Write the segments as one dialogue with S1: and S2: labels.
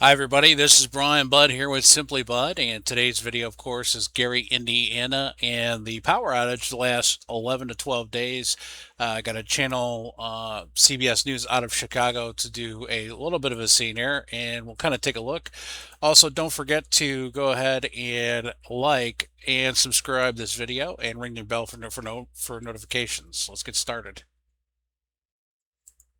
S1: Hi, everybody. This is Brian Budd here with Simply Bud, and today's video, of course, is Gary, Indiana, and the power outage the last 11 to 12 days. I got a channel, CBS News out of Chicago, to do a little bit of a scene here, and we'll kind of take a look. Also, don't forget to go ahead and like and subscribe this video and ring the bell for notifications. Let's get started.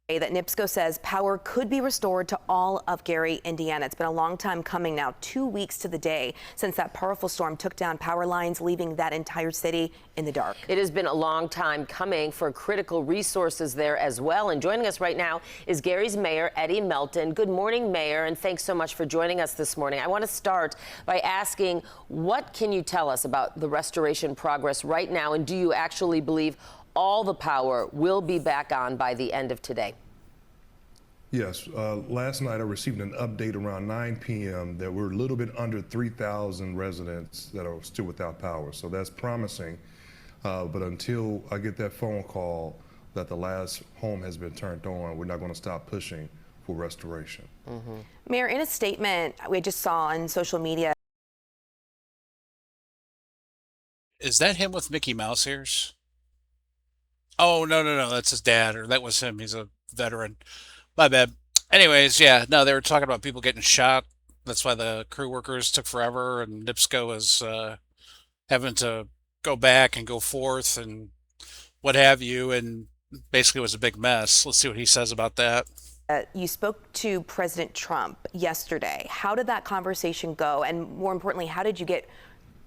S2: That NIPSCO says power could be restored to all of Gary, Indiana. It's been a long time coming now, 2 weeks to the day since that powerful storm took down power lines, leaving that entire city in the dark.
S3: It has been a long time coming for critical resources there as well. And joining us right now is Gary's Mayor, Eddie Melton. Good morning, Mayor, and thanks so much for joining us this morning. I want to start by asking, what can you tell us about the restoration progress right now, and do you actually believe all the power will be back on by the end of today?
S4: Yes, last night I received an update around 9 p.m. that we're a little bit under 3,000 residents that are still without power. So that's promising. But until I get that phone call that the last home has been turned on, we're not going to stop pushing for restoration.
S2: Mayor, in a statement we just saw on social media.
S1: Is that him with Mickey Mouse ears? Oh, no, no, no. That's his dad, or that was him. He's a veteran. My bad. Anyways, yeah, no, they were talking about people getting shot. That's why the crew workers took forever, and NIPSCO was having to go back and go forth and what have you, and basically it was a big mess. Let's see what he says about that.
S2: You spoke to President Trump yesterday. How did that conversation go? And more importantly, how did you get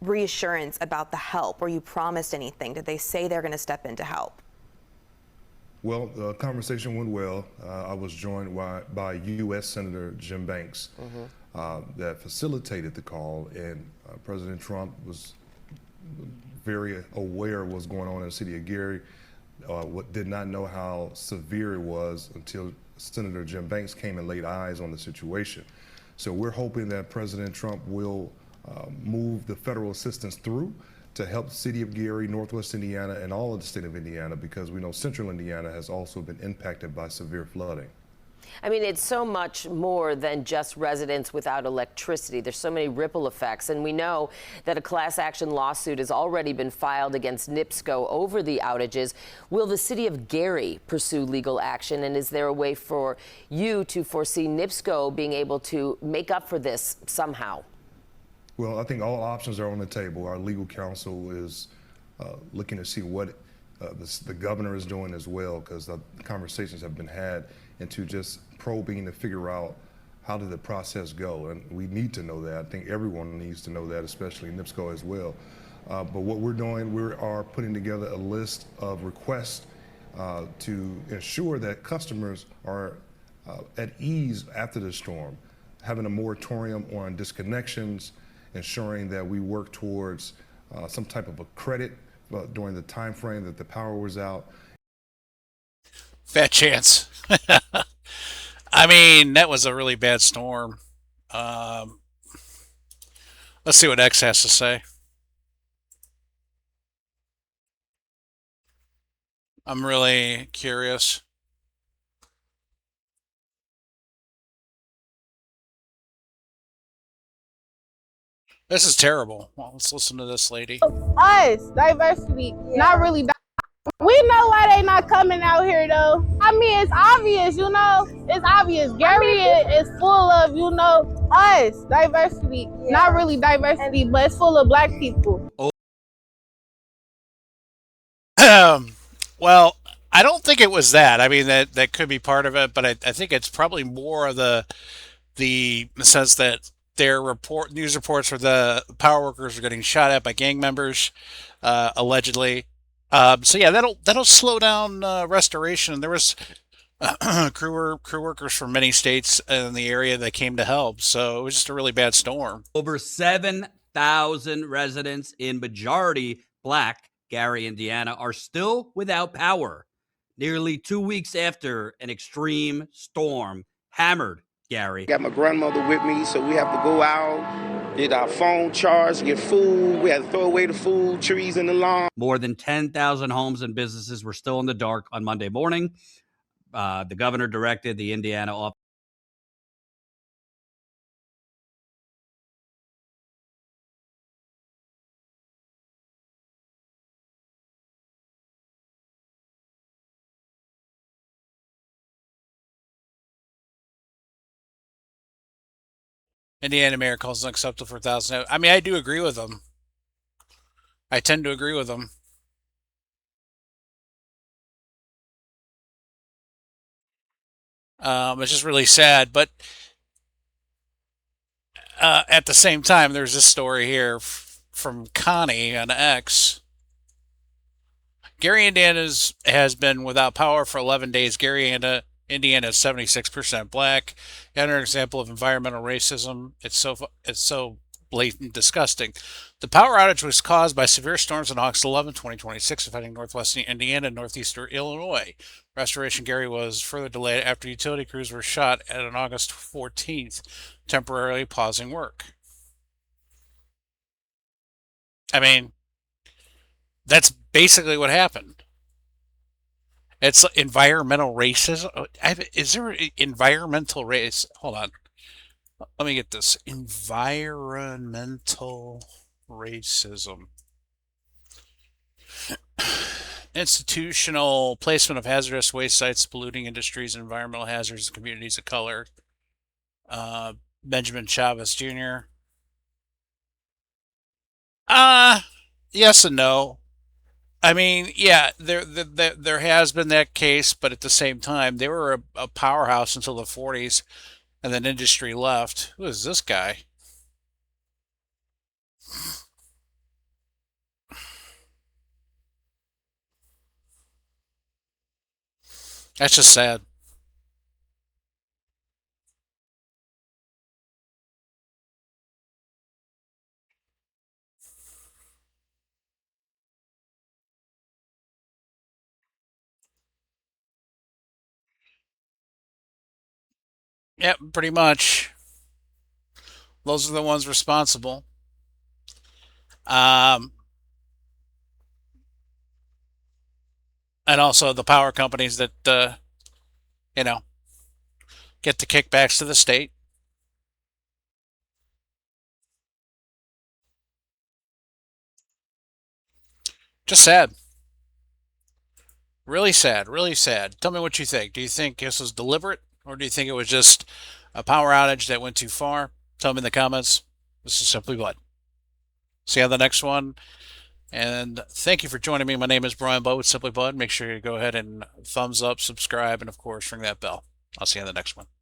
S2: reassurance about the help? Were you promised anything? Did they say they're going to step in to help?
S4: Well, the conversation went well. I was joined by U.S. Senator Jim Banks that facilitated the call, and President Trump was very aware of what's going on in the city of Gary. Did not know how severe it was until Senator Jim Banks came and laid eyes on the situation. So we're hoping that President Trump will move the federal assistance through to help the city of Gary, Northwest Indiana, and all of the state of Indiana, because we know central Indiana has also been impacted by severe flooding.
S3: I mean, it's so much more than just residents without electricity. There's so many ripple effects, and we know that a class action lawsuit has already been filed against NIPSCO over the outages. Will the city of Gary pursue legal action, and is there a way for you to foresee NIPSCO being able to make up for this somehow?
S4: Well, I think all options are on the table. Our legal counsel is looking to see what the governor is doing as well, because the conversations have been had into just probing to figure out how did the process go. And we need to know that. I think everyone needs to know that, especially NIPSCO as well. But what we're doing, we are putting together a list of requests to ensure that customers are at ease after the storm, having a moratorium on disconnections, ensuring that we work towards some type of a credit during the time frame that the power was out.
S1: Fat chance. I mean, that was a really bad storm. Um, let's see what X has to say. I'm really curious. This is terrible. Well, let's listen to this lady.
S5: Us, diversity, not really. We know why they not coming out here though. I mean, it's obvious, it's obvious. Gary is full of, us, diversity, not really diversity, but it's full of black people.
S1: Well, I don't think it was that. I mean, that could be part of it, but I think it's probably more of the sense that their news reports where the power workers are getting shot at by gang members, allegedly. So yeah, that'll slow down restoration. There was crew workers from many states in the area that came to help. So it was just a really bad storm.
S6: Over 7,000 residents in majority black Gary, Indiana, are still without power. Nearly 2 weeks after an extreme storm hammered Gary.
S7: Got my grandmother with me, so we have to go out, get our phone charged, get food. We had to throw away the food, trees in the lawn.
S6: More than 10,000 homes and businesses were still in the dark on Monday morning. The governor directed the Indiana office
S1: Indiana mayor calls unacceptable for 1,000. I mean, I do agree with them. I tend to agree with them. It's just really sad, but at the same time, there's this story here from Connie on X. Gary, Indiana has been without power for 11 days. Gary, Indiana is 76% black. Another example of environmental racism. It's so blatant, disgusting. The power outage was caused by severe storms on August 11, 2026, affecting northwestern Indiana and northeastern Illinois. Restoration Gary was further delayed after utility crews were shot on August 14th, temporarily pausing work. I mean, that's basically what happened. It's environmental racism. Is there environmental race? Hold on. Let me get this. Environmental racism. Institutional placement of hazardous waste sites, polluting industries, and environmental hazards in communities of color. Benjamin Chavez Jr. Yes and no. I mean, yeah, there has been that case, but at the same time, they were a powerhouse until the 40s, and then industry left. Who is this guy? That's just sad. Yep, pretty much. Those are the ones responsible. Um, and also the power companies that you know get the kickbacks to the state. Just sad. Really sad. Really sad. Tell me what you think. Do you think this was deliberate, or do you think it was just a power outage that went too far? Tell me in the comments. This is Simply Bud. See you on the next one. And thank you for joining me. My name is Brian Bud with Simply Bud. Make sure you go ahead and thumbs up, subscribe, and of course ring that bell. I'll see you on the next one.